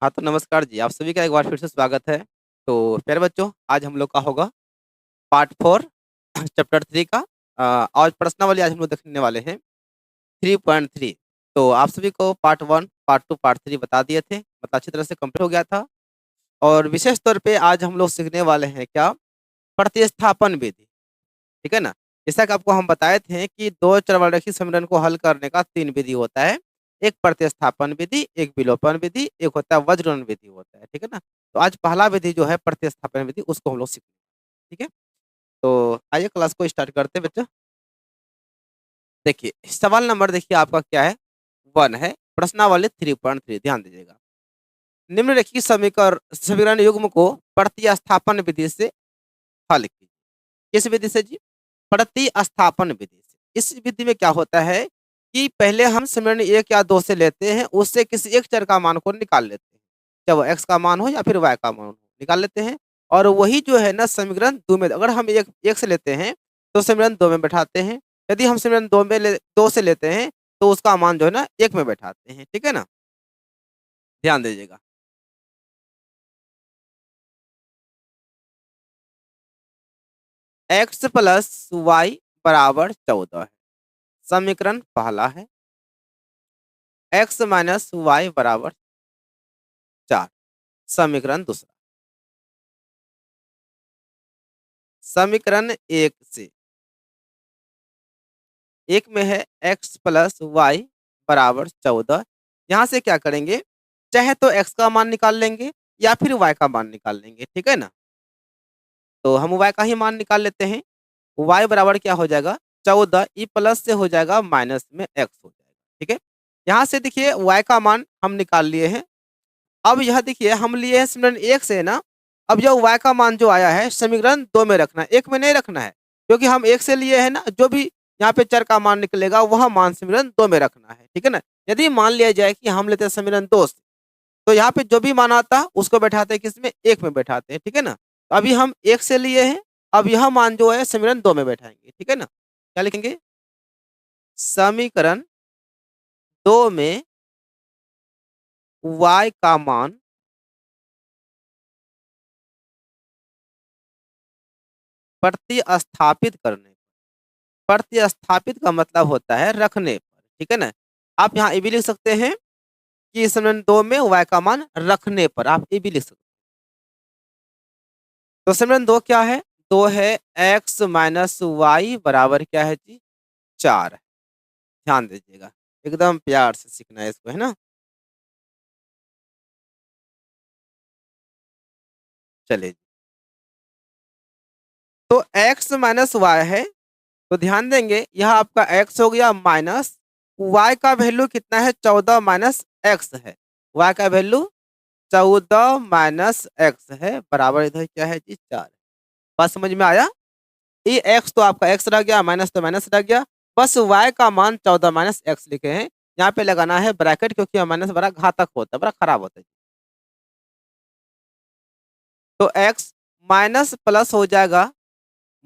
हाँ, तो नमस्कार जी, आप सभी का एक बार फिर से स्वागत है। तो प्यारे बच्चों, आज हम लोग का होगा पार्ट 4 चैप्टर 3 का और प्रश्नावली आज हम लोग देखने वाले हैं 3.3। तो आप सभी को पार्ट 1, पार्ट 2, पार्ट 3 बता दिए थे, मतलब अच्छी तरह से कंप्लीट हो गया था। और विशेष तौर पे आज हम लोग सीखने वाले हैं क्या? प्रतिस्थापन विधि, ठीक है ना? जैसा कि आपको हम बताए थे कि 2 चरवालेखी समीकरण को हल करने का 3 विधि होता है। एक प्रतिस्थापन विधि, एक विलोपन विधि, एक होता है वज्रघूर्ण विधि होता है, ठीक है ना? तो आज पहला विधि जो है प्रतिस्थापन विधि उसको हम लोग सीखेंगे, ठीक है? तो आइए क्लास को स्टार्ट करते हैं बच्चों। देखिए, सवाल नंबर देखिए आपका क्या है? 1 है, प्रश्नावली 3.3 ध्यान दीजिएगा। निम्नलिखित समीकरण युग्म को प्रतिस्थापन विधि से हल कीजिए। किस विधि से जी? प्रतिस्थापन विधि से। इस विधि में क्या होता है कि पहले हम समीकरण 1 या 2 से लेते हैं, उससे किसी एक चर का मान को निकाल लेते हैं। चाहे वो x का मान हो या फिर y का मान हो, निकाल लेते हैं। और वही जो है ना समीकरण 2 में अगर हम 1 से लेते हैं, तो समीकरण 2 में बैठाते हैं। यदि हम समीकरण 2 से लेते हैं, तो उसका मान जो है ना 1 में बैठाते हैं, ठीक है ना? ध्यान दीजिएगा। x प्लस वाई बराबर 14 है, समीकरण पहला है। x माइनस वाई बराबर 4, समीकरण दूसरा। समीकरण 1 से, एक में है x प्लस वाई बराबर 14। यहाँ से क्या करेंगे? चाहे तो x का मान निकाल लेंगे या फिर y का मान निकाल लेंगे, ठीक है ना? तो हम y का ही मान निकाल लेते हैं। y बराबर क्या हो जाएगा? 14, ई प्लस से हो जाएगा माइनस में x हो जाएगा, ठीक है? यहाँ से देखिए y का मान हम निकाल लिए हैं। अब यह देखिए हम लिए हैं समीकरण 1 से ना। अब यह y का मान जो आया है समीकरण 2 में रखना है, 1 में नहीं रखना है। क्योंकि हम 1 से लिए हैं ना, जो भी यहाँ पे चर का मान निकलेगा वह मान समीकरण 2 में रखना है, ठीक है ना? यदि मान लिया जाए कि हम लेते हैं समीकरण 2 से, तो यहाँ पे जो भी मान आता है उसको बैठाते हैं किसमें? 1 में बैठाते हैं, ठीक है ना? तो अभी हम 1 से लिए हैं, अब यह मान जो है समीकरण 2 में बैठाएंगे, ठीक है ना? क्या लिखेंगे? समीकरण 2 में y का मान प्रतिस्थापित करने। प्रतिस्थापित का मतलब होता है रखने पर, ठीक है ना? आप यहाँ ये भी लिख सकते हैं कि समीकरण 2 में y का मान रखने पर, आप ये भी लिख सकते हैं। तो समीकरण 2 क्या है? 2 है x माइनस वाई बराबर क्या है जी? 4 है। ध्यान दीजिएगा, एकदम प्यार से सीखना है इसको, है ना? चलिए, तो x माइनस वाई है, तो ध्यान देंगे यह आपका x हो गया माइनस y का वैल्यू कितना है? 14 माइनस x है। y का वैल्यू 14 माइनस एक्स है बराबर इधर क्या है जी? 4। बात समझ में आया? ये एक्स तो आपका एक्स रह गया, माइनस तो माइनस रह गया। बस वाई का मान 14 माइनस एक्स लिखे हैं। यहाँ पे लगाना है ब्रैकेट, क्योंकि माइनस बड़ा घातक होता है, बड़ा खराब होता है। तो एक्स माइनस प्लस हो जाएगा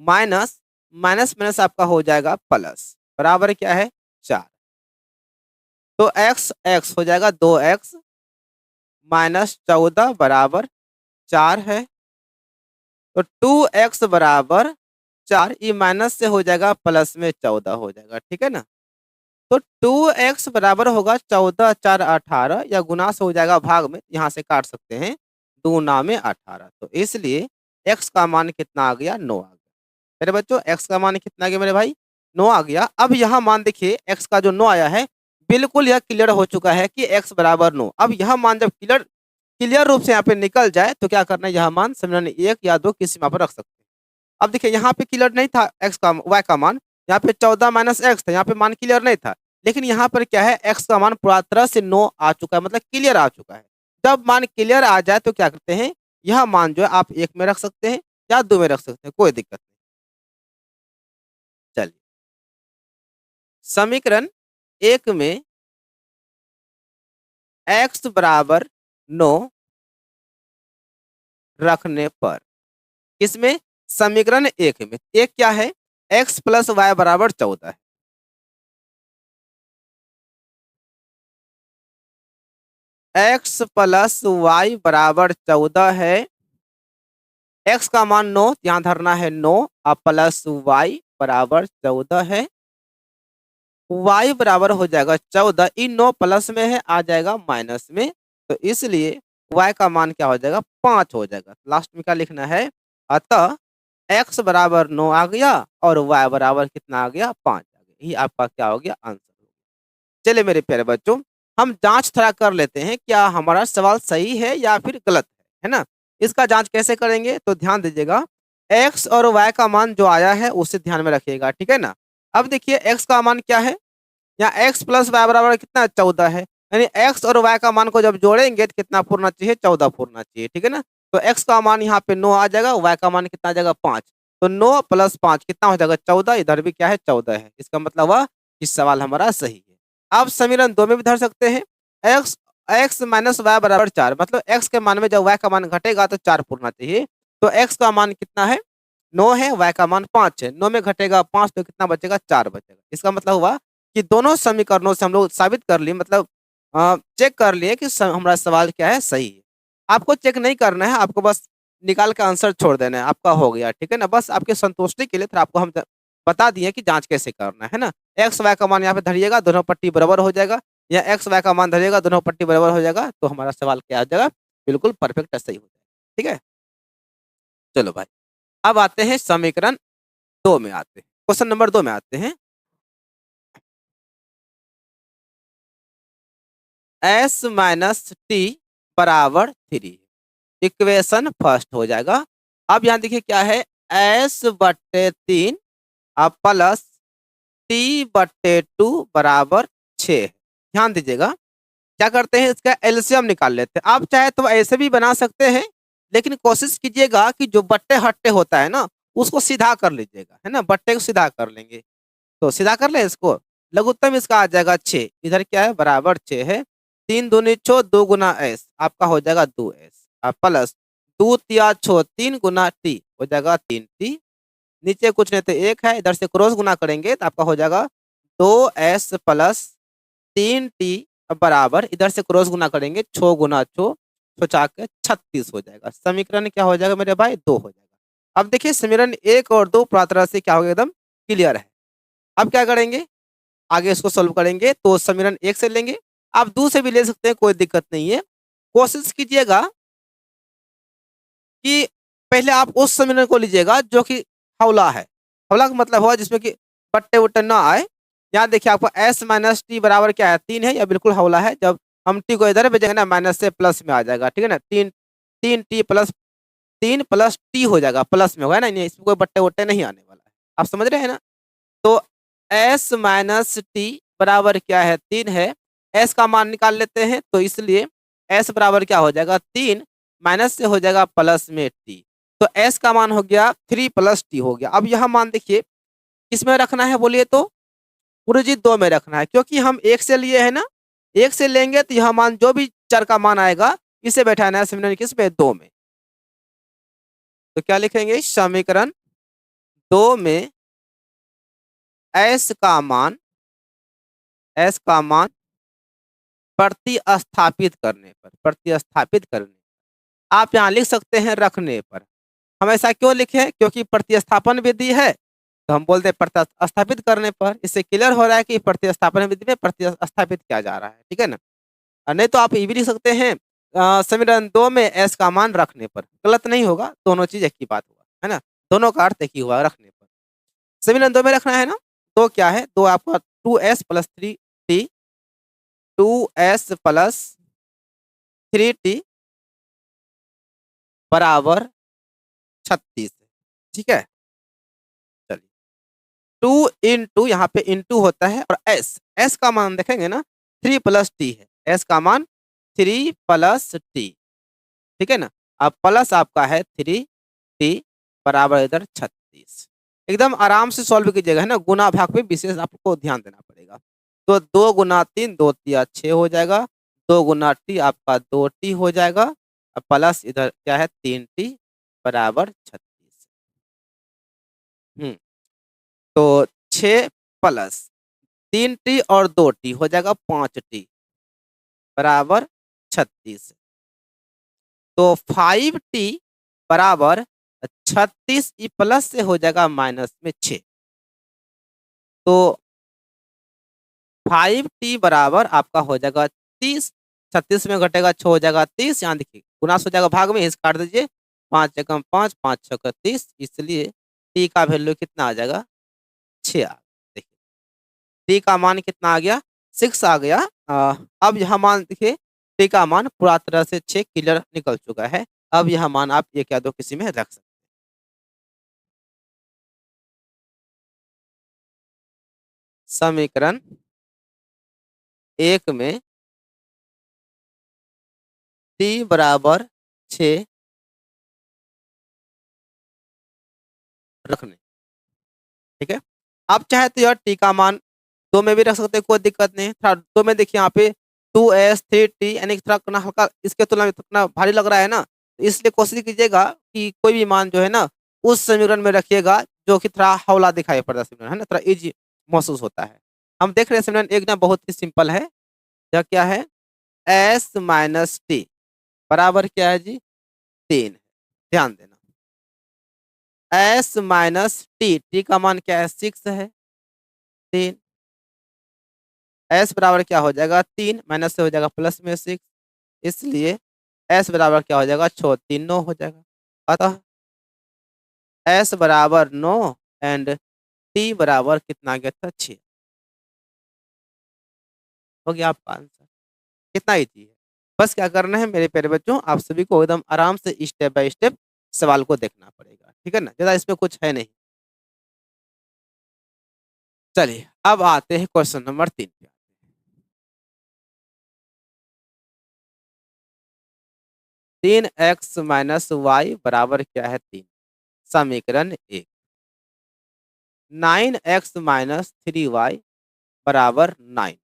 माइनस, माइनस माइनस आपका हो जाएगा प्लस, बराबर क्या है? 4। तो एक्स एक्स हो जाएगा 2x माइनस 14 बराबर 4 है। तो 2x बराबर 4, ये माइनस से हो जाएगा प्लस में 14 हो जाएगा, ठीक है ना? तो 2x बराबर होगा 14, 4 18, या गुना से हो जाएगा भाग में, यहाँ से काट सकते हैं। दूना में 18, तो इसलिए x का मान कितना आ गया? 9 आ गया। मेरे बच्चों x का मान कितना आ गया मेरे भाई? 9 आ गया। अब यहाँ मान देखिए x का जो 9 आया है, बिल्कुल यह क्लियर हो चुका है कि x बराबर 9। अब यह मान जब क्लियर क्लियर रूप से यहाँ पे निकल जाए, तो क्या करना है? यह मान समीकरण 1 या 2 की सीमा पर रख सकते हैं। अब देखिए यहाँ पे क्लियर नहीं था एक्स का, वाई का मान। यहाँ पे 14 माइनस एक्स था, यहाँ पे मान क्लियर नहीं था। लेकिन यहाँ पर क्या है? एक्स का मान पूरा तरह से 9 आ चुका है, मतलब क्लियर आ चुका है। जब मान क्लियर आ जाए तो क्या करते हैं? यह मान जो है आप 1 में रख सकते हैं या 2 में रख सकते हैं, कोई दिक्कत नहीं। चलिए, समीकरण 1 में एक्स बराबर 9 रखने पर, किसमें? समीकरण 1 में। एक क्या है? एक्स प्लस वाई बराबर 14 है। x प्लस वाई बराबर 14 है। x का मान 9 यहाँ धरना है 9 अब प्लस वाई बराबर 14 है। y बराबर हो जाएगा 14, इन 9 प्लस में है आ जाएगा माइनस में, तो इसलिए y का मान क्या हो जाएगा 5 हो जाएगा। लास्ट में क्या लिखना है, अतः x बराबर 9 आ गया और y बराबर कितना आ गया 5 आ गया। ये आपका क्या हो गया आंसर हो गया। चलिए मेरे प्यारे बच्चों, हम जांच थोड़ा कर लेते हैं क्या हमारा सवाल सही है या फिर गलत है ना। इसका जांच कैसे करेंगे तो ध्यान दीजिएगा, x और y का मान जो आया है उसे ध्यान में रखिएगा, ठीक है ना। अब देखिए x का मान क्या है, यहाँ x प्लस वाई बराबर कितना 14 है, यानी x और y का मान को जब जोड़ेंगे तो कितना पूर्णा चाहिए 14 पूर्णा चाहिए, ठीक है ना। तो x का मान यहाँ पे 9 आ जाएगा, y का मान कितना आ जाएगा 5, तो 9 प्लस 5 कितना हो जाएगा 14, इधर भी क्या है 14 है। इसका मतलब हुआ कि सवाल हमारा सही है। आप समीकरण 2 में भी धर सकते हैं, x x माइनस वाई बराबर 4, मतलब x के मान में जब y का मान घटेगा तो 4 पूर्णा चाहिए, तो x का मान कितना है 9 है, y का मान 5 है, 9 में घटेगा 5 तो कितना बचेगा 4 बचेगा। इसका मतलब हुआ कि दोनों समीकरणों से हम लोग साबित कर लिए, मतलब चेक कर लिए कि हमारा सवाल क्या है सही है। आपको चेक नहीं करना है, आपको बस निकाल के आंसर छोड़ देना है, आपका हो गया, ठीक है ना। बस आपके संतुष्टि के लिए फिर आपको हम बता दिए कि जांच कैसे करना है ना। एक्स वाई का मान यहाँ पे धरिएगा, दोनों पट्टी बराबर हो जाएगा, या एक्स वाई का मान धरिएगा, दोनों पट्टी बराबर हो जाएगा, तो हमारा सवाल क्या आ जाएगा बिल्कुल परफेक्ट सही हो जाएगा, ठीक है। चलो भाई, अब आते हैं समीकरण 2 में, आते हैं क्वेश्चन नंबर 2 में आते हैं। s माइनस टी बराबर 3, इक्वेशन फर्स्ट हो जाएगा। अब यहाँ देखिए क्या है, s/3 अब प्लस t/2 बराबर 6। ध्यान दीजिएगा, क्या करते हैं इसका एलसीएम निकाल लेते हैं। आप चाहे तो ऐसे भी बना सकते हैं, लेकिन कोशिश कीजिएगा कि जो बट्टे हट्टे होता है ना उसको सीधा कर लीजिएगा, है ना, बट्टे को सीधा कर लेंगे। तो सीधा कर ले इसको, लघुत्तम इसका आ जाएगा 6, इधर क्या है बराबर 6 है, 3 दूनी छो 2 गुना एस आपका हो जाएगा 2s, अब प्लस 2 तिया छो 3 गुना टी हो जाएगा 3t, नीचे कुछ नहीं तो 1 है, इधर से क्रॉस गुना करेंगे तो आपका हो जाएगा 2s प्लस 3t बराबर, इधर से क्रॉस गुना करेंगे 6 गुना छो छो के 36 हो जाएगा। समीकरण क्या हो जाएगा मेरे भाई 2 हो जाएगा। अब देखिए समीकरण 1 और 2 पूरा तरह से क्या हो गया एकदम क्लियर है। अब क्या करेंगे, आगे इसको सोल्व करेंगे, तो समीकरण 1 से लेंगे, आप 2 से भी ले सकते हैं, कोई दिक्कत नहीं है। कोशिश कीजिएगा कि पहले आप उस समीकरण को लीजिएगा जो कि हौला है। हौला का मतलब हुआ जिसमें कि बट्टे वट्टे ना आए। यहाँ देखिए आपको s माइनस टी बराबर क्या है 3 है, या बिल्कुल हौला है। जब हम टी को इधर भेजेंगे ना माइनस से प्लस में आ जाएगा, ठीक है ना। 3 प्लस टी हो जाएगा, प्लस में होगा ना, इसमें कोई बट्टे वट्टे नहीं आने वाला है। आप समझ रहे हैं ना। तो s माइनस टी बराबर क्या है 3 है, s का मान निकाल लेते हैं, तो इसलिए s बराबर क्या हो जाएगा 3 माइनस से हो जाएगा प्लस में टी, तो s का मान हो गया 3 प्लस टी हो गया। अब यह मान देखिए किसमें रखना है बोलिए तो, गुरुजी 2 में रखना है, क्योंकि हम 1 से लिए है ना, 1 से लेंगे तो यह मान जो भी चर का मान आएगा इसे बैठाना है समीकरण किसमें 2 में। तो क्या लिखेंगे समीकरण 2 में s का मान प्रतिस्थापित करने आप यहाँ लिख सकते हैं रखने पर। हम ऐसा क्यों लिखे, क्योंकि प्रतिस्थापन विधि है, तो हम बोलते हैं प्रतिस्थापित करने पर। इससे क्लियर हो रहा है कि प्रतिस्थापन विधि में प्रतिस्थापित किया जा रहा है, ठीक है ना। नहीं तो आप ये भी लिख सकते हैं समीकरण 2 में s का मान रखने पर, गलत नहीं होगा, दोनों चीज एक ही बात होगा, है ना, दोनों का अर्थ एक ही हुआ रखने पर। समीकरण 2 में रखना है ना, तो क्या है 2 आपका 2s plus 3t 2s plus 3t बराबर 36, ठीक है। चलिए 2 इंटू यहाँ पे इंटू होता है, और s का मान देखेंगे ना 3 प्लस टी है, s का मान 3 प्लस टी, ठीक है ना। अब प्लस आपका है 3t बराबर इधर 36। एकदम आराम से सॉल्व कीजिएगा, है ना, गुना भाग पे विशेष आपको ध्यान देना पड़ेगा। तो 2 गुना 3 2 तिया 6 हो जाएगा, 2 गुना टी आपका 2t हो जाएगा, अब प्लस इधर क्या है 3t बराबर 36। तो 6 प्लस 3t और 2t हो जाएगा 5t बराबर 36। तो 5t बराबर 36 प्लस से हो जाएगा माइनस में 6। तो 5t बराबर आपका हो जाएगा 30। 36 में घटेगा 6 हो जाएगा 30। यहाँ देखिए गुनास हो जाएगा भाग में, इस काट दीजिए। 5 एकम 5, 5 छक्का 30, इसलिए t का वैल्यू कितना आ जाएगा 6 आ। देखिए टी का मान कितना आ गया 6 आ गया। अब यह मान देखिए टी का मान पूरा तरह से 6 क्लियर निकल चुका है। अब यह मान आप एक या दो किसी में रख सकते हैं। समीकरण 1 में टी बराबर 6 रखने, ठीक है। आप चाहे तो यह टी का मान 2 में भी रख सकते हैं, कोई दिक्कत नहीं है। थोड़ा 2 में देखिए यहाँ पे 2s 3t यानी कि थोड़ा हल्का इसके तुलना में थोड़ा भारी लग रहा है ना, तो इसलिए कोशिश कीजिएगा कि कोई भी मान जो है ना उस समीकरण में रखिएगा जो कि थोड़ा हौला दिखाई पड़ता है, समीकरण है ना, थोड़ा इजी महसूस होता है। हम देख रहे हैं समीकरण एक ना बहुत ही सिंपल है। यह क्या है s माइनस टी बराबर क्या है जी 3। ध्यान देना s माइनस टी का मान क्या है 6 है 3। s बराबर क्या हो जाएगा 3 माइनस से हो जाएगा प्लस में 6, इसलिए s बराबर क्या हो जाएगा 6 3 9 हो जाएगा। अतः s बराबर 9 एंड t बराबर कितना गया था 6। हो गया आपका आंसर। कितना इजी है। बस क्या करना है मेरे प्यारे बच्चों, आप सभी को एकदम आराम से स्टेप बाय स्टेप सवाल को देखना पड़ेगा, ठीक है ना, ज्यादा इसमें कुछ है नहीं। चलिए अब आते हैं क्वेश्चन नंबर 3 पे। 3x माइनस वाई बराबर क्या है 3। समीकरण 1 9x माइनस 3y बराबर 9।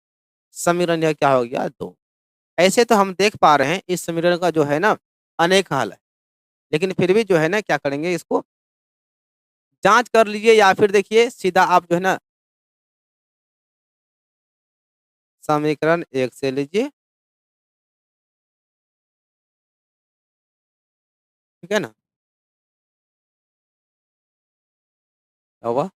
समीकरण यह क्या हो गया 2। ऐसे तो हम देख पा रहे हैं इस समीकरण का जो है ना अनेक हल है, लेकिन फिर भी जो है ना क्या करेंगे इसको जांच कर लीजिए या फिर देखिए सीधा आप जो है ना समीकरण 1 से लीजिए, ठीक है ना। क्या हुआ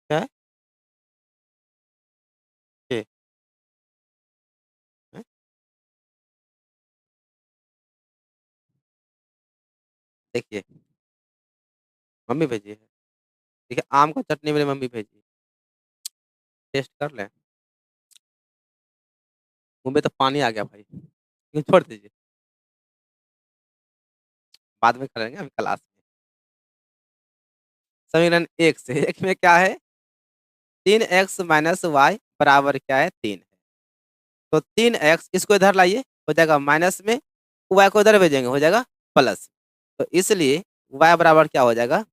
क्या है ये? हैं? देखिए मम्मी भेजी है। देखिए आम का चटनी मेरी मम्मी भेजी है। टेस्ट कर लें। मुंह में तो पानी आ गया भाई, लेकिन छोड़ दीजिए, बाद में करेंगे अभी क्लास में। समीकरण 1 से 1 में क्या है 3x माइनस वाई बराबर क्या है 3 है। तो 3x इसको इधर लाइए हो जाएगा माइनस में, y को इधर भेजेंगे हो जाएगा प्लस। तो इसलिए y बराबर क्या हो जाएगा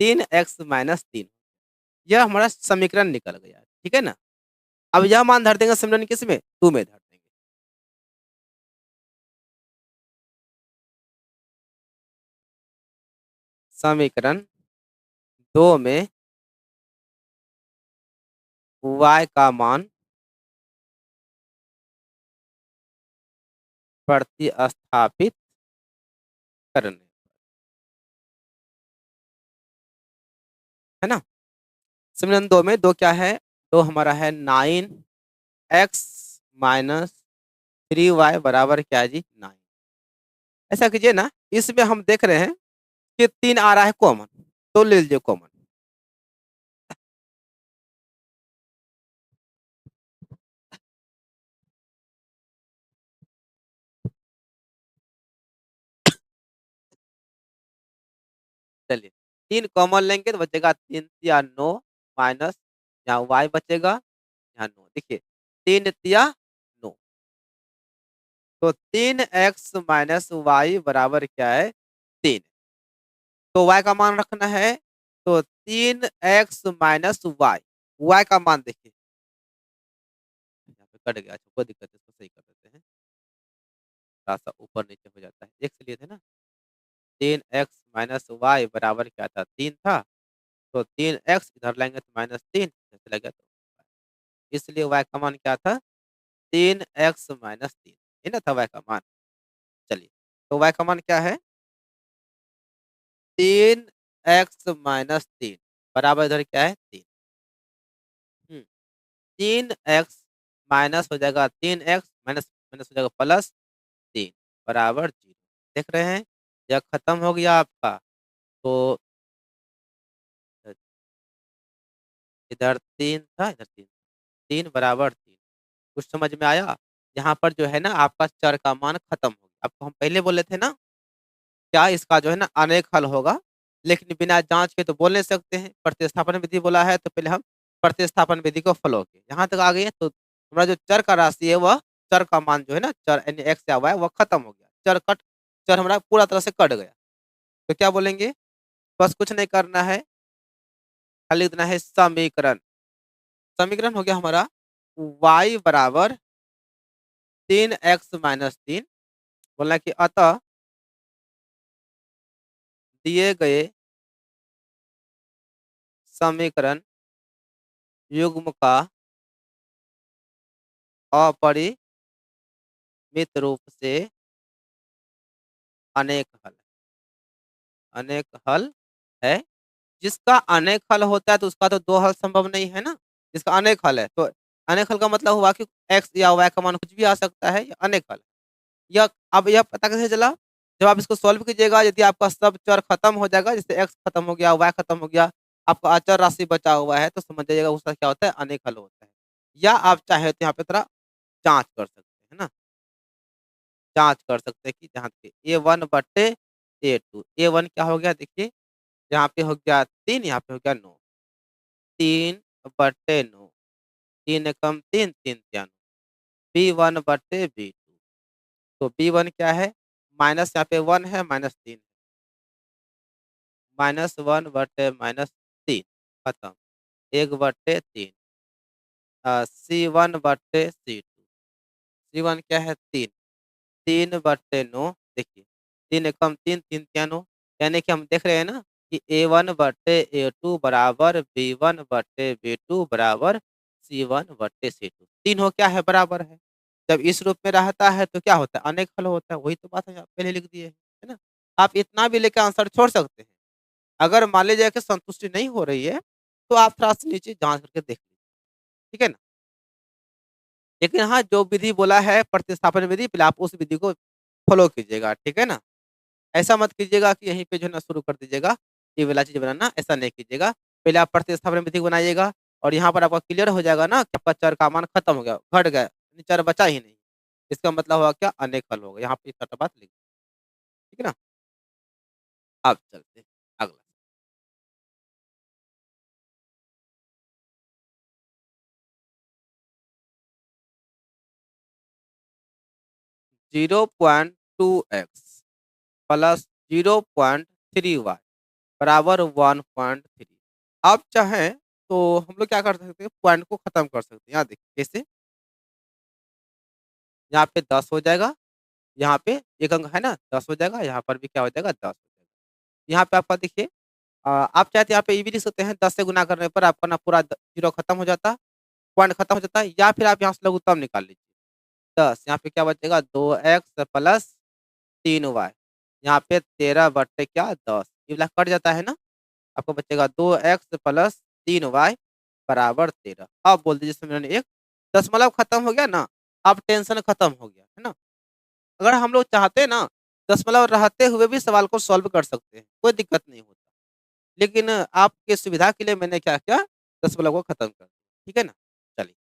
3x माइनस 3। यह हमारा समीकरण निकल गया, ठीक है ना। अब यह मान धर देंगे समीकरण किस में 2 में धर देंगे। समीकरण 2 में y का मान प्रतिस्थापित करने, है ना। समीकरण 2 में 2 क्या है 2 हमारा है 9x माइनस 3y बराबर क्या है जी 9। ऐसा कीजिए ना इसमें हम देख रहे हैं कि 3 आ रहा है कॉमन, तो ले लीजिए कॉमन। चलिए 3 कॉमन लेंगे तो बचेगा 3 या 9 माइनस यहाँ y बचेगा यहाँ 9। देखिए 3 या 9, तो 3x माइनस वाई बराबर क्या है 3। तो y का मान रखना है, तो 3x माइनस वाई, y का मान देखिए यहाँ पे कट गया, अच्छा कोई दिक्कत नहीं, इसको सही कर देते हैं। थोड़ा सा ऊपर नीचे हो जाता है, एक से लिए थे ना 3x माइनस वाई बराबर क्या था 3 था। तो 3x इधर लाएंगे तो -3 इधर चला गया तो इसलिए y का मान क्या था 3x-3 ये ना था y का मान। चलिए तो y का मान क्या है 3x-3 बराबर इधर क्या है 3। 3x माइनस हो जाएगा 3x माइनस माइनस हो जाएगा +3 बराबर 0। देख रहे हैं यह खत्म हो गया आपका। तो इधर 3 था इधर 3 3 बराबर 3 कुछ समझ में आया? यहाँ पर जो है ना आपका चर का मान खत्म हो गया। आपको हम पहले बोले थे ना क्या इसका जो है ना अनेक हल होगा, लेकिन बिना जाँच के तो बोल नहीं सकते हैं। प्रतिस्थापन विधि बोला है तो पहले हम प्रतिस्थापन विधि को फ़ॉलो किए। यहाँ तक आ गए तो हमारा जो चर का राशि है वह चर का मान जो है ना चर यानी एक्स या वाई वह खत्म हो गया। चर हमारा पूरा तरह से कट गया। तो क्या बोलेंगे? बस कुछ नहीं करना है, खाली लिखना है समीकरण। समीकरण हो गया हमारा y बराबर 3x-3 बोलना कि अतः दिए गए समीकरण युग्म का अपरिमित रूप से अनेक हल अनेक हल है। जिसका अनेक हल होता है तो उसका तो 2 हल संभव नहीं है ना, जिसका अनेक हल है। तो अनेक हल का मतलब हुआ कि x या y का मान कुछ भी आ सकता है, ये अनेक हल। यह अब यह पता कैसे चला? जब आप इसको सॉल्व कीजिएगा यदि आपका सब चर खत्म हो जाएगा, जैसे x खत्म हो गया, y खत्म हो गया, आपका अचर राशि बचा हुआ है तो समझ जाइएगा उसका क्या होता है अनेक हल होता है। या आप चाहे तो यहाँ पे थोड़ा जाँच कर सकते हैं ना, जाँच कर सकते हैं कि जहाँ पे A1/A2 A1 क्या हो गया देखिए, यहाँ पे हो गया 3 यहाँ पे हो गया 9 3/9 3 एकम 3 3 तिया 9 B1/B2 तो B1 क्या है? माइनस यहाँ पे 1 है -3 -1/-3 खत्म 1/3 C1/C2 C1 क्या है 3 3/9 देखिए 3 एकम 3 3 तिया 9 यानी कि हम देख रहे हैं ना कि A1/A2 बराबर B1/B2 बराबर C1/C2 तीनों क्या है बराबर है। जब इस रूप में रहता है तो क्या होता है अनेक हल होता है, वही तो बात है आप पहले लिख दिए है ना। आप इतना भी लेके आंसर छोड़ सकते हैं। अगर मान लीजिए कि संतुष्टि नहीं हो रही है तो आप थोड़ा-सा नीचे जाँच करके देख लीजिए, ठीक है ना? लेकिन हाँ, जो विधि बोला है प्रतिस्थापन विधि पहले आप उस विधि को फ़ॉलो कीजिएगा, ठीक है ना? ऐसा मत कीजिएगा कि यहीं पे जो है ना शुरू कर दीजिएगा, ये वाला चीज़ बनाना, ऐसा नहीं कीजिएगा। पहले आप प्रतिस्थापन विधि को बनाइएगा और यहाँ पर आपका क्लियर हो जाएगा ना कि आपका चर का मान खत्म हो गया, घट गया, यानी चर बचा ही नहीं। इसका मतलब हुआ क्या अनेक हल हो गया, यहाँ पे छोटा बात लिख ठीक है ना? अब चलते हैं अगला। 0.2x प्लस 0.3y बराबर 1.3 आप चाहें तो हम लोग क्या कर सकते हैं पॉइंट को खत्म कर सकते हैं। यहाँ देखिए कैसे? यहाँ पे 10 हो जाएगा, यहाँ पे 1 अंक है ना 10 हो जाएगा, यहाँ पर भी क्या हो जाएगा 10 हो जाएगा। यहाँ पे आपका देखिए आप चाहे तो यहाँ पे ये भी लिख सकते हैं 10 से गुना करने पर आपका ना पूरा 0 खत्म हो जाता, पॉइंट खत्म हो जाता है या फिर आप यहाँ से लघुत्तम निकाल लीजिए। 10 यहाँ पे क्या बचेगा 2x प्लस 3y यहाँ पे 13 बट्टे क्या 10 ये वाला कट जाता है ना, आपको बचेगा 2x प्लस 3y बराबर 13। अब बोल दीजिए समीकरण 1 दशमलव खत्म हो गया ना, अब टेंशन खत्म हो गया, है ना? अगर हम लोग चाहते हैं ना, दशमलव रहते हुए भी सवाल को सॉल्व कर सकते हैं, कोई दिक्कत नहीं होता। लेकिन आपके सुविधा के लिए मैंने क्या किया, दशमलव को खत्म कर दिया, ठीक है ना? चलिए,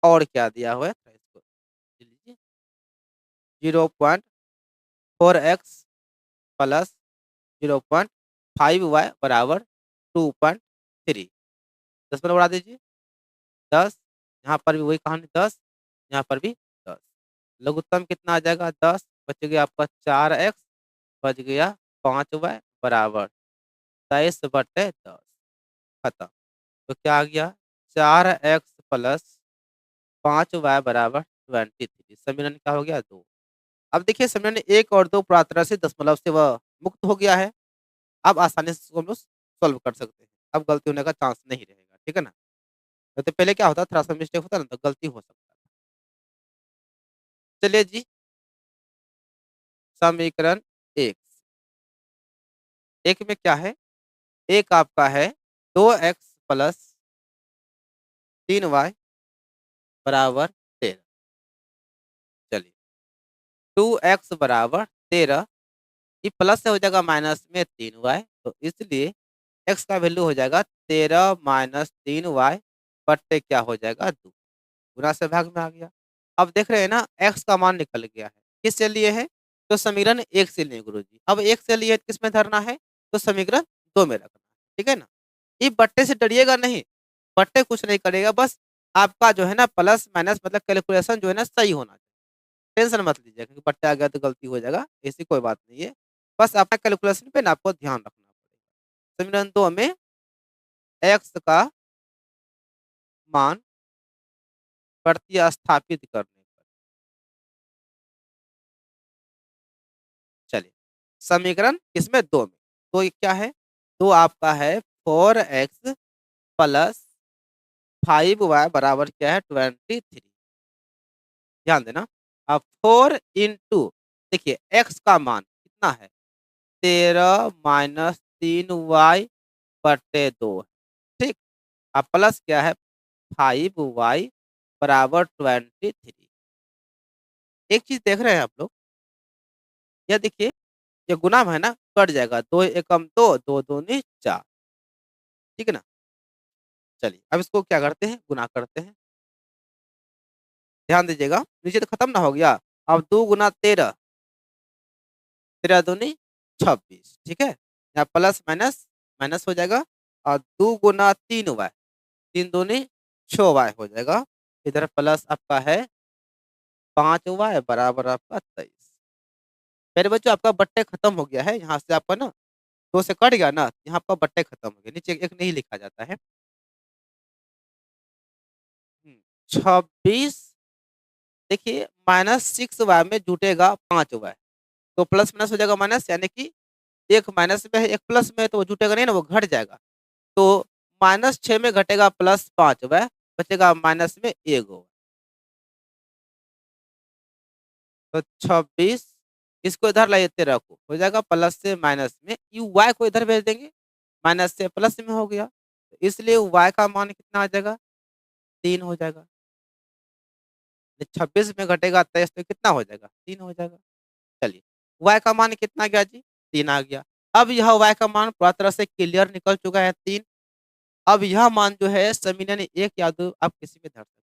और क्या दिया हुआ है थोड़ा इसको देख लीजिए 0.4x प्लस 0.5y बराबर 2.3 दशमलव बढ़ा दीजिए 10 यहाँ पर भी वही कहानी 10 यहाँ पर भी 10 लघुत्तम कितना आ जाएगा 10 बच गया आपका 4x बच गया 5y बराबर 23/10 खत्म। तो क्या आ गया 4x प्लस 5y बराबर 23 समीकरण क्या हो गया 2। अब देखिए समीकरण 1 और 2 पूरा तरह से दशमलव से वह मुक्त हो गया है। अब आसानी से इसको हम लोग सॉल्व कर सकते हैं। अब गलती होने का चांस नहीं रहेगा, ठीक है ना? तो पहले क्या होता, थोड़ा सा मिस्टेक होता ना, तो गलती हो सकता है। चलिए जी, समीकरण एक, एक में क्या है, एक आपका है 2x प्लस 3y बराबर 13। चलिए, 2x बराबर 13, ये प्लस से हो जाएगा माइनस में 3y, तो इसलिए x का वैल्यू हो जाएगा 13 माइनस 3y बट्टे क्या हो जाएगा 2, गुना से भाग में आ गया। अब देख रहे हैं ना, x का मान निकल गया है, किससे लिए है, तो समीकरण एक से लिए गुरुजी। अब एक से लिए किस में धरना है, तो समीकरण दो में रखना है, ठीक है ना? ये बट्टे से डरिएगा नहीं, बट्टे कुछ नहीं करेगा, बस आपका जो है ना प्लस माइनस मतलब कैलकुलेशन जो है ना सही होना चाहिए। टेंशन मत लीजिए, क्योंकि बट्टे आ गया तो गलती हो जाएगा, ऐसी कोई बात नहीं है। बस अपना कैलकुलेशन पे ना आपको ध्यान रखना पड़ेगा। समीकरण दो में एक्स का मान प्रतिस्थापित करने पर, चलिए, समीकरण किसमें, दो में, तो ये क्या है, तो आपका है 4x प्लस 5y बराबर क्या है 23। ध्यान देना, अब 4 इंटू, देखिए x का मान कितना है 13 माइनस 3y बटे 2, ठीक। अब प्लस क्या है 5y बराबर 23। एक चीज देख रहे हैं आप लोग, यह देखिए, ये गुना में है ना, कट जाएगा, दो एकम दो, दो दूनी चार, ठीक है ना? चलिए, अब इसको क्या करते हैं, गुना करते हैं। ध्यान दीजिएगा, नीचे तो खत्म ना हो गया, अब 2 गुना 13, 13 दूनी 26, ठीक है? यहाँ प्लस माइनस माइनस हो जाएगा, और 2 गुना 3y, 3 दूनी 6y हो जाएगा। इधर प्लस आपका है 5y बराबर आपका 23। मेरे बच्चों, आपका बट्टे खत्म हो गया है, यहाँ से आपका ना दो से कट गया ना, यहाँ आपका बट्टे खत्म हो गया, नीचे एक नहीं लिखा जाता है। 26, देखिए -6y में जुटेगा 5y, तो प्लस माइनस हो जाएगा माइनस, यानी कि एक माइनस में है एक प्लस में है, तो वो जुटेगा नहीं ना, वो घट जाएगा। तो -6 में घटेगा +5y, बचेगा माइनस में 1 तो 26, इसको इधर लाइए 13 को, हो जाएगा प्लस से माइनस में, यू y को इधर भेज देंगे, माइनस से प्लस में हो गया, तो इसलिए y का मान कितना आ जाएगा 3 हो जाएगा। 26 में घटेगा 23, तो कितना हो जाएगा 3 हो जाएगा। चलिए, y का मान कितना गया जी, 3 आ गया। अब यह y का मान पूरा तरह से क्लियर निकल चुका है 3। अब यह मान जो है समीकरण एक या दो आप किसी में धर सकते हैं।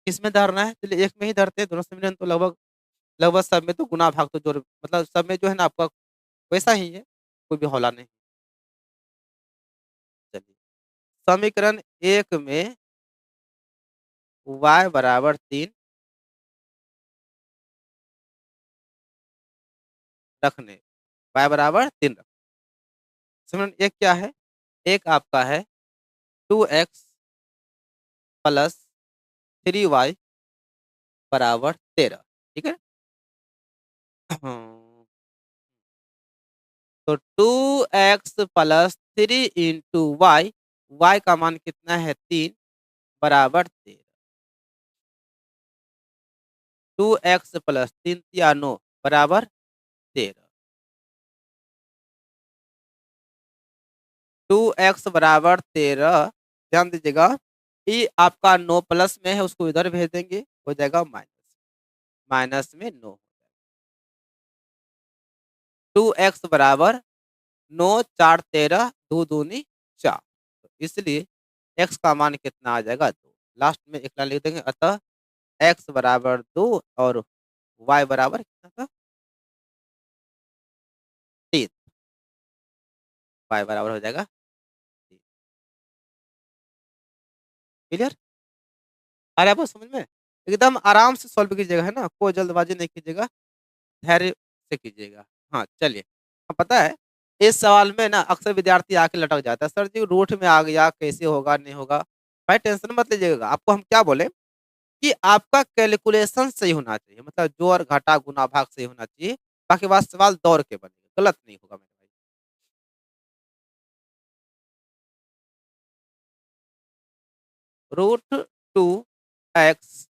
किसमें धरना है, चलिए एक में ही धरते हैं, दोनों समीकरण तो लगभग लगभग सब में तो गुना भाग तो जोड़ मतलब सब में जो है ना आपका वैसा ही है, कोई भी हौला नहीं। चलिए, समीकरण एक में y बराबर 3 रखने, y बराबर 3 रखने। समीकरण एक क्या है, एक आपका है 2x प्लस 3y बराबर 13, ठीक है? हाँ, तो 2x plus 3 into y, y का मान कितना है 3 बराबर 13। 2x प्लस 3 या 9 बराबर 13। 2x बराबर 13, ध्यान दीजिएगा, ये आपका 9 प्लस में है, उसको इधर भेज देंगे, हो जाएगा माइनस, माइनस में 9। 2x बराबर 9 4 13, दो दूनी 4, तो इसलिए x का मान कितना आ जाएगा 2। लास्ट में एक लाइन लिख देंगे, अतः x बराबर 2 और y बराबर कितना था 3, y बराबर हो जाएगा 3। क्लियर, आ रहा है आपको समझ में? एकदम आराम से सॉल्व कीजिएगा, है ना, कोई जल्दबाजी नहीं कीजिएगा, धैर्य से कीजिएगा। हाँ, चलिए, पता है इस सवाल में ना अक्सर विद्यार्थी आके लटक जाता है, सर जी रूट में आ गया, कैसे होगा नहीं होगा। भाई टेंशन मत लीजिएगा, आपको हम क्या बोले कि आपका कैलकुलेशन सही होना चाहिए, मतलब जोड़ घटा गुना भाग सही होना चाहिए, बाकी बात सवाल दौड़ के बनेगा, गलत नहीं होगा मेरे भाई। Root 2x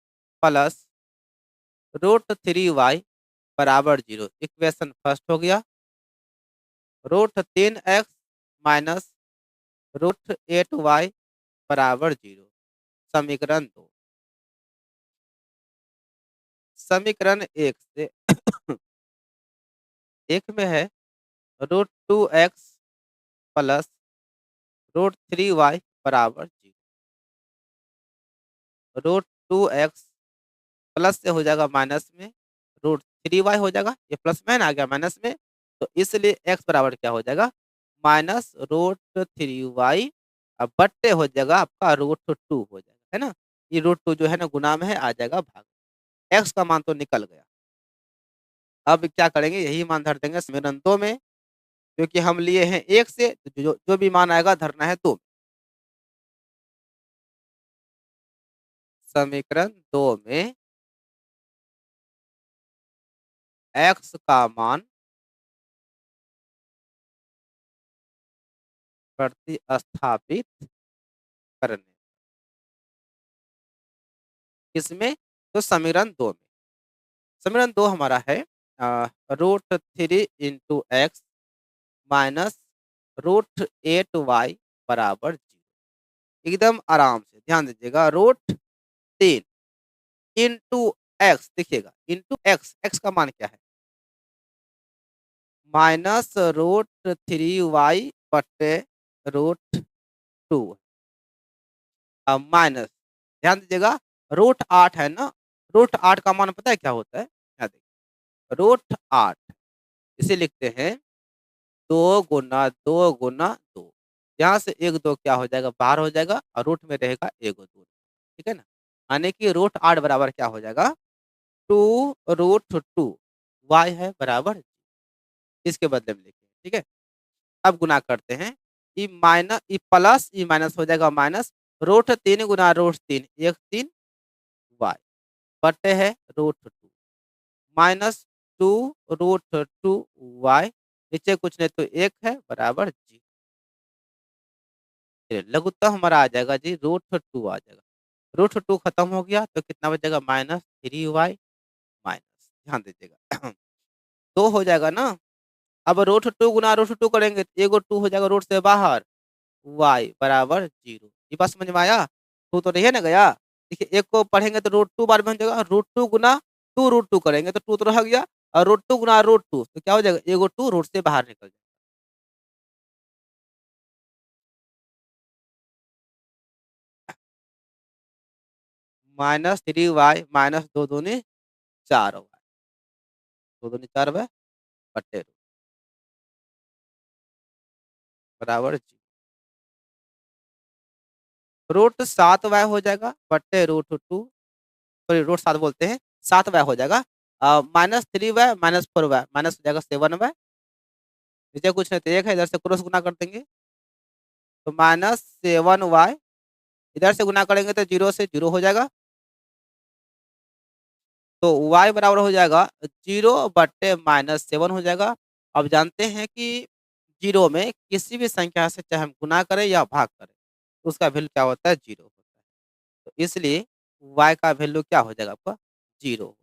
plus root 3y बराबर 0। इक्वेशन फर्स्ट हो गया। Root 3x minus root 8y बराबर 0। समीकरण 2। समीकरण 1 से एक में है root 2x plus root 3y बराबर 0। रूट 2x प्लस से हो जाएगा माइनस में, रूट 3y हो जाएगा, ये प्लस में है ना, आ गया माइनस में, तो इसलिए x बराबर क्या हो जाएगा, माइनस रूट 3y। अब बट्टे हो जाएगा आपका रूट 2 हो जाएगा, है ना। ये रूट 2 जो है ना गुना में है, आ जाएगा भाग। x का मान तो निकल गया। अब क्या करेंगे, यही मान धर देंगे समीकरण 2 में, क्योंकि हम लिए हैं 1 से, तो जो भी मान आएगा धरना है 2 में। समीकरण 2 में x का मान प्रतिस्थापित करने, किसमें, तो समीकरण 2 में। समीकरण 2 हमारा है root 3 into x minus root 8y बराबर 0। एकदम आराम से ध्यान दीजिएगा, रूट 3 इंटू एक्स, देखिएगा इंटू एक्स, एक्स का मान क्या है, माइनस रूट 3y बटे रूट 2। अब माइनस, ध्यान दीजिएगा, रूट 8 है ना, रूट 8 का मान पता है क्या होता है, यहाँ देखिए रूट 8, इसे लिखते हैं 2 गुना 2 गुना 2। यहाँ से एक दो क्या हो जाएगा, बाहर हो जाएगा, और रूट में रहेगा एक दो, ठीक है ना। यानी कि रूट 8 बराबर क्या हो जाएगा, 2 रूट 2 वाई है बराबर, इसके बदले में लिखे, ठीक है। अब गुना करते हैं, E minus E plus E minus हो जाएगा माइनस, रूट 3 गुना रूट 3 एक 3 वाई बटे है रूट 2 माइनस 2 रूट 2 वाई, नीचे कुछ नहीं तो एक है बराबर जी। लघुत्तम हमारा आ जाएगा जी रूट 2 आ जाएगा। रूट 2 खत्म हो गया तो कितना बचेगा, -3y माइनस, ध्यान दीजिएगा 2 हो जाएगा ना। अब रूट 2 गुना रूट 2 करेंगे तो एगो 2 हो जाएगा रूट से बाहर, y बराबर 0। ये बात समझ में आया, 2 तो नहीं है ना गया। देखिए एक को पढ़ेंगे तो रूट 2 बार बन जाएगा, रूट 2 गुना 2 रूट 2 करेंगे तो 2 तो रह गया, और रूट 2 गुना रूट 2 तो क्या हो जाएगा, एगो 2 रूट से बाहर निकल जाएगा। -3y माइनस 2 दूनी 4y, 2 दूनी 4y बटे बराबर जी। रूट 7y हो जाएगा बटे रूट 2, सॉरी रूट 7 बोलते हैं, 7y हो जाएगा, -3y माइनस 4y माइनस हो जाएगा 7y, नीचे कुछ नहीं तो एक है, इधर से क्रॉस गुना कर देंगे तो -7y, इधर से गुना करेंगे तो 0 से 0 हो जाएगा, तो y बराबर हो जाएगा 0 बटे -7 हो जाएगा। अब जानते हैं कि 0 में किसी भी संख्या से चाहे हम गुना करें या भाग करें, तो उसका वैल्यू क्या होता है, 0 होता है। तो इसलिए y का वैल्यू क्या हो जाएगा आपका, 0।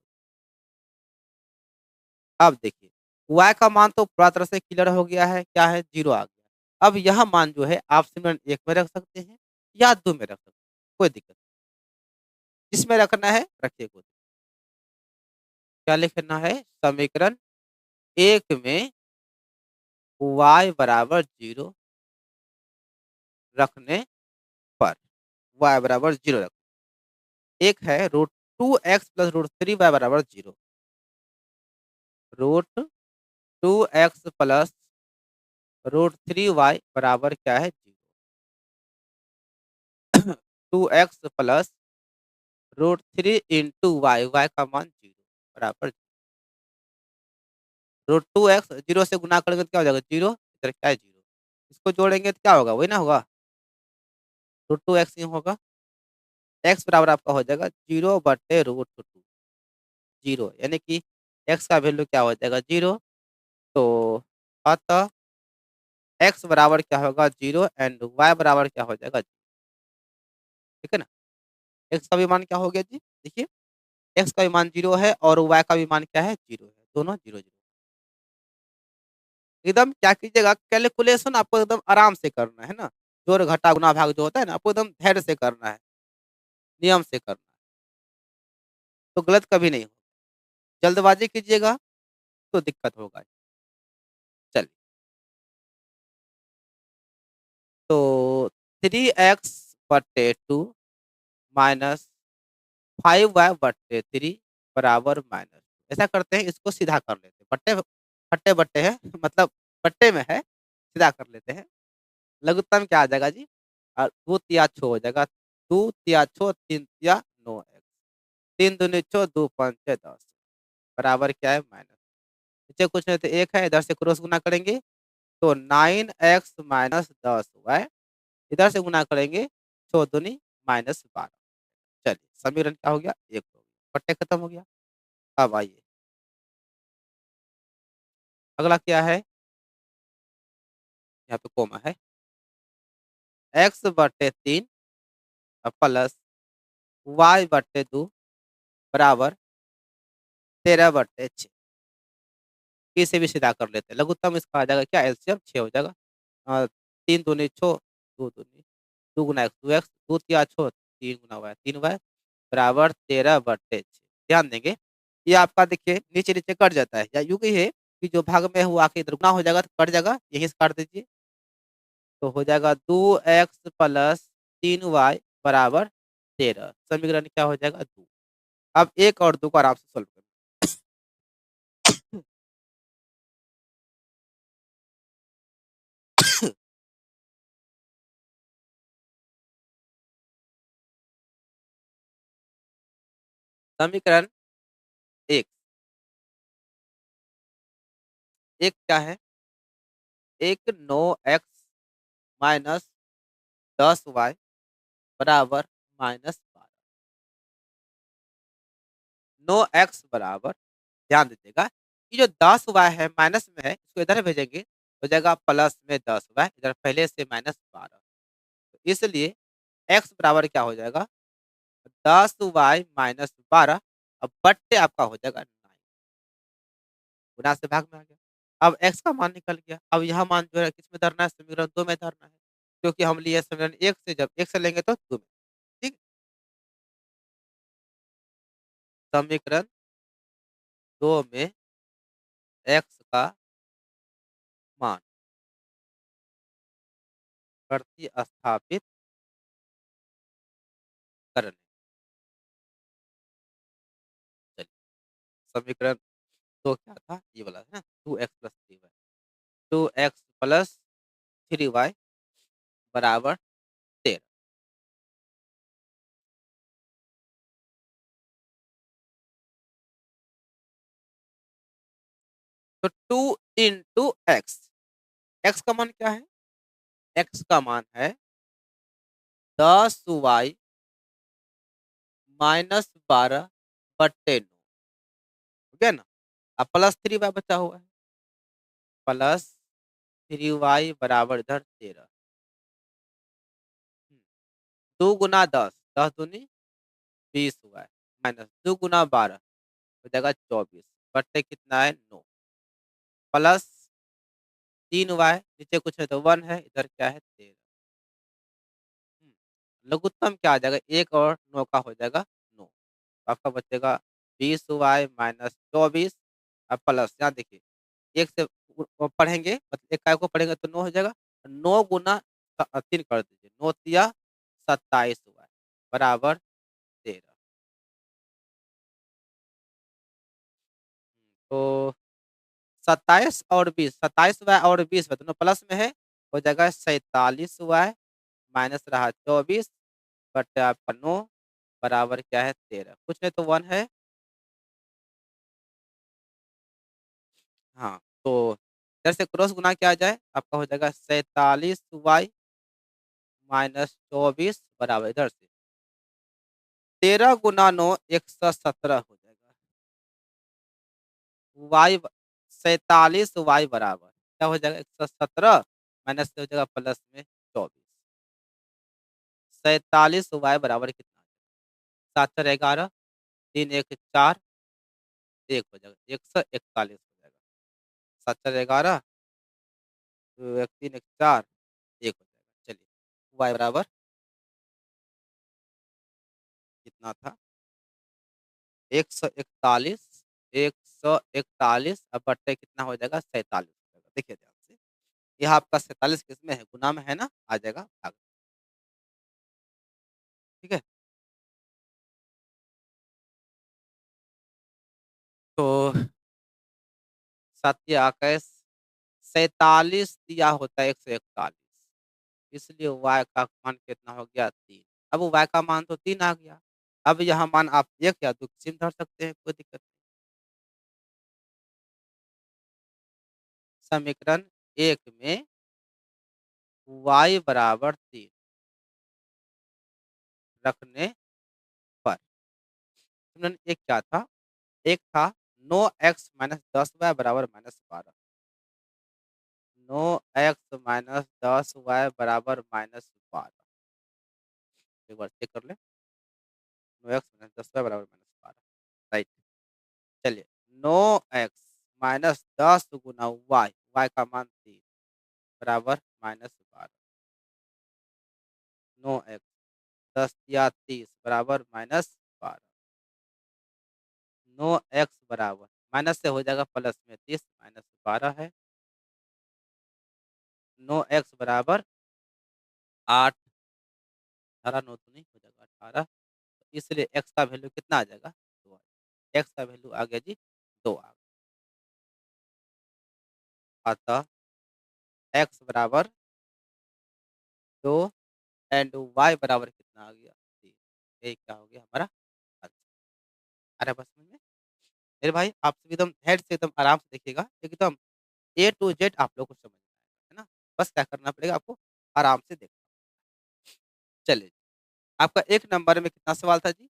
अब देखिए y का मान तो पूरा तरह से क्लियर हो गया है, क्या है, 0 आ गया। अब यह मान जो है आप समीकरण 1 में रख सकते हैं या 2 में रख सकते हैं, कोई दिक्कत नहीं। जिसमें रखना है रखिए, कोई क्या लिखना है, समीकरण 1 में y बराबर 0 रखने पर, y बराबर 0 रख, एक है root 2x plus root 3y बराबर 0, root 2x plus root 3y बराबर क्या है, 0। 2x plus root 3 into y, y का मान 0 बराबर, रूट 2x 0 से गुना करेंगे तो क्या हो जाएगा, 0, इधर क्या है 0, इसको जोड़ेंगे तो क्या होगा, वही ना होगा, रूट 2x ही होगा। x बराबर आपका हो जाएगा 0 बटे रूट 2, 0 यानी कि x का वैल्यू क्या हो जाएगा, 0। तो अतः x बराबर क्या होगा, 0 एंड y बराबर क्या हो जाएगा, 0, ठीक है ना। एक्स का भी मान क्या हो गया जी? देखिए, एक्स का भी मान 0 है और वाई का भी मान क्या है? 0 है। दोनों 0, 0। एकदम क्या कीजिएगा, कैलकुलेशन आपको एकदम आराम से करना है ना, जोड़, घटा, गुणा, भाग जो होता है ना, आपको एकदम धैर्य से करना है, नियम से करना है, तो गलत कभी नहीं होगा। जल्दबाजी कीजिएगा तो दिक्कत होगा। चलिए, तो 3x/2 माइनस 5y/3 बराबर माइनस, ऐसा करते हैं, इसको सीधा कर लेते हैं, बट्टे फट्टे बट्टे है मतलब बट्टे में है, सीधा कर लेते हैं। लघुत्तम क्या आ जाएगा जी? 2 तिया 6 हो जाएगा, 2 तिया 6 3 तिया 9x, 3 दूनी 6 2 पंचे 10 बराबर क्या है? माइनस। नीचे कुछ नहीं तो एक है, इधर से क्रॉस गुना करेंगे तो 9x माइनस 10y, इधर से गुना करेंगे 6 दूनी -12। चलिए, समीकरण क्या हो गया? एक हो गया, पट्टे खत्म हो गया। अब आइए, अगला क्या है? यहाँ पे कोमा है, x/3 प्लस y/2 बराबर 13/6। इसे भी सीधा कर लेते हैं, लघुत्तम इसका आ जाएगा क्या? एलसीएम 6 हो जाएगा। 3 दूनी 6, 2 गुना x 2x, 2 तिया 6 3 गुना y 3y बराबर 13/6। ध्यान देंगे, ये आपका देखिए नीचे नीचे कट जाता है, या यूं कहिए कि जो भाग में है वो आके इधर गुना हो जाएगा तो कट जाएगा, यहीं से काट दीजिए तो हो जाएगा 2x प्लस 3y बराबर 13। समीकरण क्या हो जाएगा? 2। अब 1 और 2 को आराम से सोल्व करें। समीकरण एक, एक क्या है? एक 9x माइनस 10y बराबर -12। 9x बराबर, ध्यान दीजिएगा, ये जो 10y है माइनस में है, इसको इधर भेजेंगे हो जाएगा प्लस में 10y, इधर पहले से -12। तो इसलिए x बराबर क्या हो जाएगा? 10y-12। अब बट्टे आपका हो जाएगा 9, गुना से भाग में आ गया। अब x का मान निकल गया, अब यह मान जो है किसमें धरना है? समीकरण 2 में धरना है, क्योंकि हम लिए समीकरण 1 से, जब 1 से लेंगे तो 2 में। ठीक, समीकरण 2 में x का मान प्रतिस्थापित करने, चलिए, समीकरण 2 क्या था? ये वाला है ना, 2x plus 3y, 2x plus 3y बराबर 13। तो 2 इंटू एक्स, एक्स का मान क्या है? एक्स का मान है 10y -12/9, ठीक है ना? अब प्लस 3y बचा हुआ है, प्लस 3y बराबर इधर 13। 2 गुना 10, 10 दूनी 20y माइनस 2 गुना 12 हो जाएगा 24, बट्टे कितना है? 9, प्लस 3y, नीचे कुछ है तो 1 है, इधर क्या है? 13। लघुत्तम क्या आ जाएगा? 1 और 9 का हो जाएगा 9, तो आपका बचेगा 20y माइनस 24 अब प्लस, यहाँ देखिए 1 से पढ़ेंगे, मतलब 1 काय को पढ़ेंगे तो 9 हो जाएगा, 9 गुना 3 कर दीजिए, 9 तिया 27y बराबर 13। तो 27 और 20, 27y और 20 में दोनों प्लस में है, हो जाएगा 47y माइनस रहा 24 बटे आपका 9 बराबर क्या है? 13, कुछ नहीं तो 1 है। हाँ, तो इधर से क्रॉस गुना किया जाए, आपका हो जाएगा 47y माइनस 24 बराबर इधर से 13 गुना 9 117 हो जाएगा। वाई 47y बराबर क्या हो जाएगा? 117 माइनस से हो जाएगा प्लस में 24। 47y बराबर कितना? 7 4 11, 3 1 4, 1 हो जाएगा, 141 हो जाएगा। 7 4 11, 1 3 1 4, 1 हो जाएगा। चलिए, y बराबर कितना था? 141, 141 अब बट्टे कितना हो जाएगा? 47 हो जाएगा। देखिए ध्यान से, यह आपका 47 किसमें है? गुना में है ना? आ जाएगा भाग, ठीक है? तो 7 या 21, 47 दिया होता है 141, इसलिए y का मान कितना हो गया? 3। अब y का मान तो 3 आ गया। अब यहाँ मान आप 1 या 2 किसी में धर सकते हैं, कोई दिक्कत नहीं। समीकरण 1 में y बराबर 3 रखने पर समीकरण 1 क्या था? एक था 9x माइनस 10y बराबर माइनस 12। 9x माइनस 10y बराबर माइनस 12। एक बार चेक कर ले। 9x माइनस 10y बराबर माइनस 12, राइट। चलिए, 9x माइनस 10 गुना y का मान 3 बराबर माइनस 12। 9x 10 या 30 बराबर माइनस 12। 9x बराबर माइनस से हो जाएगा प्लस में 30 माइनस 12 है। 9x बराबर 8, 18 9 तो नहीं हो जाएगा 18, इसलिए x का वैल्यू कितना आ जाएगा? 2 x का वैल्यू आ गया जी 2 आ गया। अतः x बराबर 2 एंड y बराबर कितना आ गया? 3। यही क्या हो गया हमारा आंसर। आ रहा है बात समझ में? मेरे भाई आप सब एकदम हेड से एकदम आराम से देखिएगा, एकदम ए टू जेड आप लोग को समझ में आएगा, है ना? बस क्या करना पड़ेगा आपको? आराम से देखना। चलिए, आपका 1 नंबर में कितना सवाल था जी?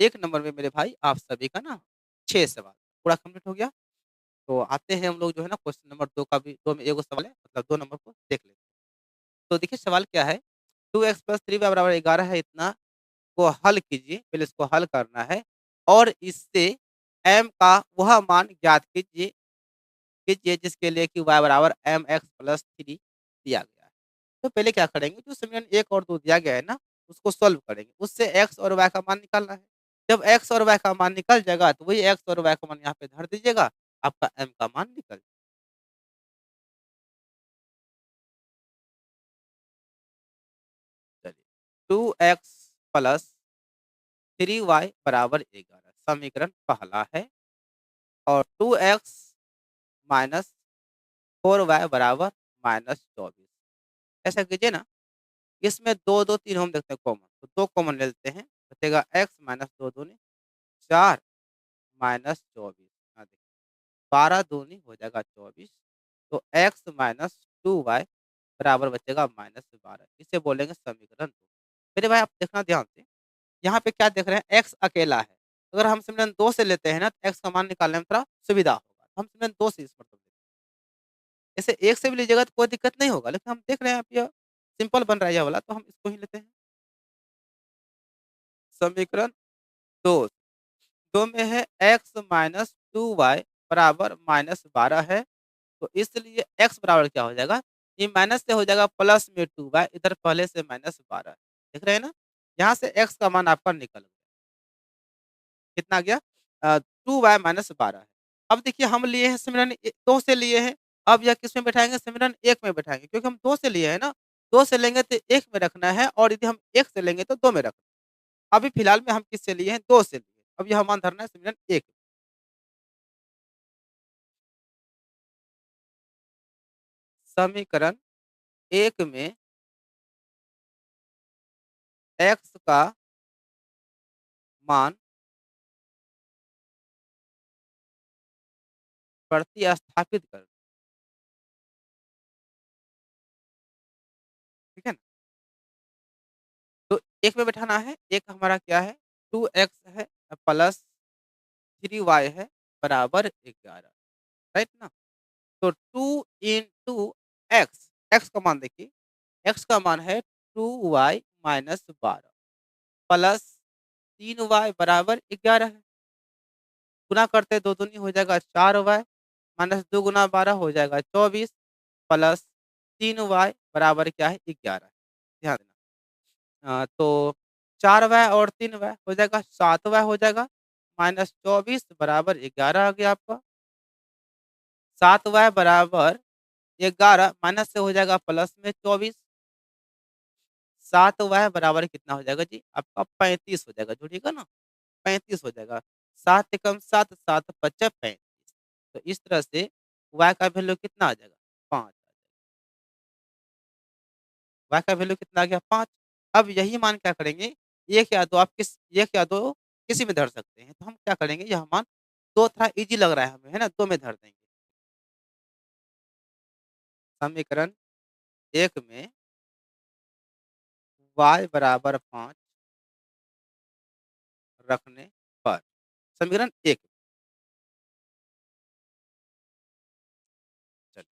1 नंबर में मेरे भाई आप सभी का ना 6 सवाल पूरा कंप्लीट हो गया। तो आते हैं हम लोग जो है ना क्वेश्चन नंबर 2 का भी 2 में एगो सवाल है, मतलब 2 नंबर को देख लेते हैं। तो देखिए सवाल क्या है? 2x + 3y = 11 है, इतना को हल कीजिए, पहले इसको हल करना है और इससे m का वह मान ज्ञात कीजिए कीजिए जिसके लिए कि y बराबर mx + 3 दिया गया है। तो पहले क्या करेंगे, जो समीकरण 1 और 2 दिया गया है ना, उसको सॉल्व करेंगे। उससे x और y का मान निकालना है। जब x और y का मान निकल जाएगा, तो वही x और y का मान यहाँ पे धर दीजिएगा, आपका m का मान निकल चलिए 2x + 3y = 11 समीकरण पहला है और 2x - 4y = -24। ऐसा कीजिए ना, इसमें 2 2 3 हम देखते हैं कॉमन, तो 2 कॉमन ले लेते हैं, बचेगा x - 2 दूनी 4 -24। हाँ, देखिए 12 दूनी हो जाएगा 24, तो x - 2y बराबर बचेगा -12। इसे बोलेंगे समीकरण 2। मेरे भाई आप देखना ध्यान से, यहाँ पे क्या देख रहे हैं, x अकेला है। अगर हम समीकरण 2 से लेते हैं ना, तो x का मान निकालने में थोड़ा सुविधा होगा। तो हम समीकरण 2 से इस मतलब लेते हैं। ऐसे 1 से भी लीजिएगा तो कोई दिक्कत नहीं होगा, लेकिन हम देख रहे हैं अब यह सिंपल बन रहा है ये वाला, तो हम इसको ही लेते हैं। समीकरण 2, 2 में है x - 2y बराबर -12 है, तो इसलिए x बराबर क्या हो जाएगा? ये माइनस से हो जाएगा प्लस में 2y, इधर पहले से -12 है। देख रहे हैं ना? यहाँ से x का मान आपका निकल गया। कितना आ गया? 2y - 12 है। अब देखिए हम लिए हैं सिमरन 2 से लिए हैं, अब यह किसमें बैठाएँगे? सिमरन 1 में बैठाएँगे, क्योंकि हम 2 से लिए हैं ना, 2 से लेंगे तो 1 में रखना है और यदि हम 1 से लेंगे तो 2 में रखना है। अभी फिलहाल में हम किससे लिए हैं? 2 से लिए हैं। अब यह मान धरना है सिमरन 1। समीकरण 1 में x का मान प्रतिस्थापित कर, ठीक है ना? तो 1 में बैठाना है, 1 हमारा क्या है? 2x है प्लस 3y है बराबर 11, राइट ना? तो 2 इंटू एक्स, एक्स का मान देखिए, एक्स का मान है 2y - 12 प्लस 3y बराबर 11 है। गुना करते दो दूनी हो जाएगा 4y माइनस 2 गुना 12 हो जाएगा 24 प्लस 3y बराबर क्या है 11। ध्यान देना। तो 4y और 3y हो जाएगा 7y हो जाएगा माइनस 24 बराबर 11 आ गया आपका। 7y बराबर 11 माइनस से हो जाएगा प्लस में 24। 7y बराबर कितना हो जाएगा जी? आपका 35 हो जाएगा, जोड़िएगा ना 35 हो जाएगा। 7 एकम 7, 7 पच्चा 35। तो इस तरह से y का वैल्यू कितना आ जाएगा? 5 आ जाएगा। y का वैल्यू कितना आ गया? 5। अब यही मान क्या करेंगे? एक या दो किसी में धर सकते हैं। तो हम क्या करेंगे? यह मान 2 थोड़ा ईज़ी लग रहा है हमें, है ना? 2 में धर देंगे। समीकरण 1 में y बराबर 5 रखने पर समीकरण 1 चलिए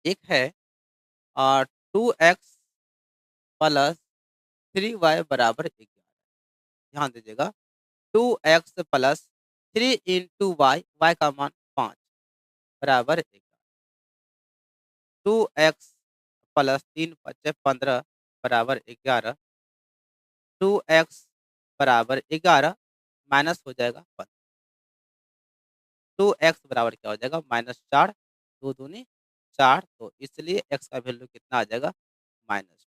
एक है 2x प्लस 3y बराबर 11। ध्यान दीजिएगा 2x plus 3 into y, y का मान 5 बराबर 11। 2x प्लस 3 पच्चे 15 बराबर 11। 2x बराबर 11 माइनस हो जाएगा 15। 2x बराबर क्या हो जाएगा? माइनस 4। 2 दूनी 4, तो इसलिए x का वैल्यू कितना आ जाएगा? माइनस।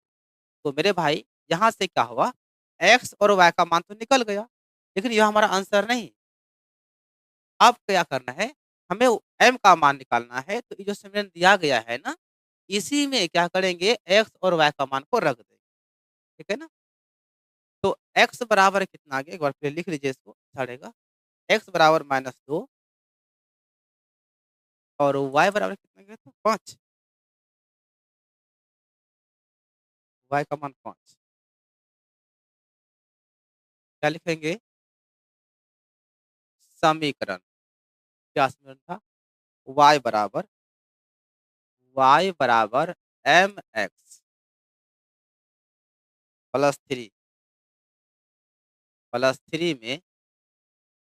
तो मेरे भाई यहाँ से क्या हुआ? x और y का मान तो निकल गया, लेकिन यह हमारा आंसर नहीं। अब क्या करना है? हमें m का मान निकालना है। तो ये जो समीकरण दिया गया है ना, इसी में क्या करेंगे? x और y का मान को रख देंगे। ठीक है ना? तो x बराबर कितना आ गया? एक बार फिर लिख लीजिए इसको, अच्छा रहेगा। x बराबर -2 और y बराबर कितना गया था? 5। y का मान 5। क्या लिखेंगे? समीकरण, क्या समीकरण था? y बराबर mx प्लस 3 में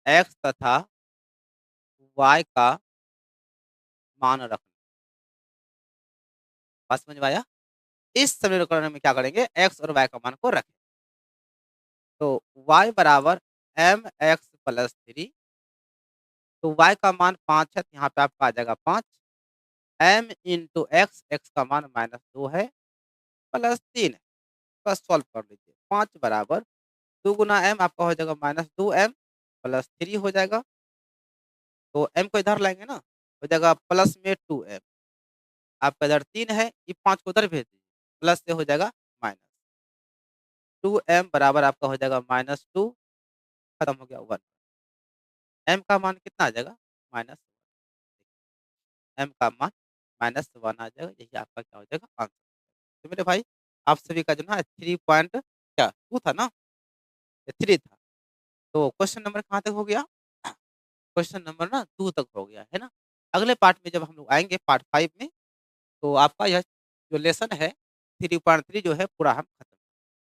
x तथा y का मान रखना। बात समझ में आया? इस समीकरण में क्या करेंगे? x और y का मान को रखें। तो y बराबर mx प्लस 3, तो y का मान 5 है, तो यहाँ पे आपका आ जाएगा 5 m इंटू एक्स, एक्स का मान -2 है प्लस 3 है। बस सॉल्व कर लीजिए। 5 बराबर 2 गुना m आपका हो जाएगा -2m प्लस 3 हो जाएगा। तो m को इधर लाएंगे ना, हो जाएगा प्लस में 2m। आपका इधर 3 है, ये 5 को उधर भेज दीजिए, प्लस से हो जाएगा माइनस। 2m बराबर आपका हो जाएगा -2, खत्म हो गया 1। m का मान कितना आ जाएगा? माइनस। m का मान -1 आ जाएगा। यही आपका क्या हो जाएगा? आंसर। तो मेरे भाई आप सभी का जो ना 3 पॉइंट क्या 2 था ना? ये 3 था। तो क्वेश्चन नंबर कहाँ तक हो गया? क्वेश्चन नंबर ना 2 तक हो गया, है ना? अगले पार्ट में जब हम लोग आएँगे पार्ट 5 में, तो आपका यह जो लेसन है 3.3 जो है पूरा हम खत्म।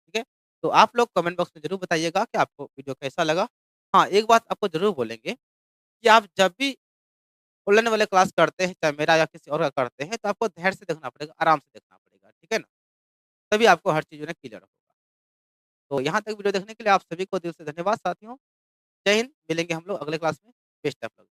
ठीक है? तो आप लोग कमेंट बॉक्स में ज़रूर बताइएगा कि आपको वीडियो कैसा लगा। हाँ, एक बात आपको ज़रूर बोलेंगे कि आप जब भी ऑनलाइन वाले क्लास करते हैं, चाहे मेरा या किसी और का करते हैं, तो आपको धैर्य से देखना पड़ेगा, आराम से देखना पड़ेगा। ठीक है ना? तभी आपको हर चीज़ जो है क्लियर होगा। तो यहाँ तक वीडियो देखने के लिए आप सभी को दिल से धन्यवाद साथियों। जय हिंद, मिलेंगे हम लोग अगले क्लास में। Best of luck.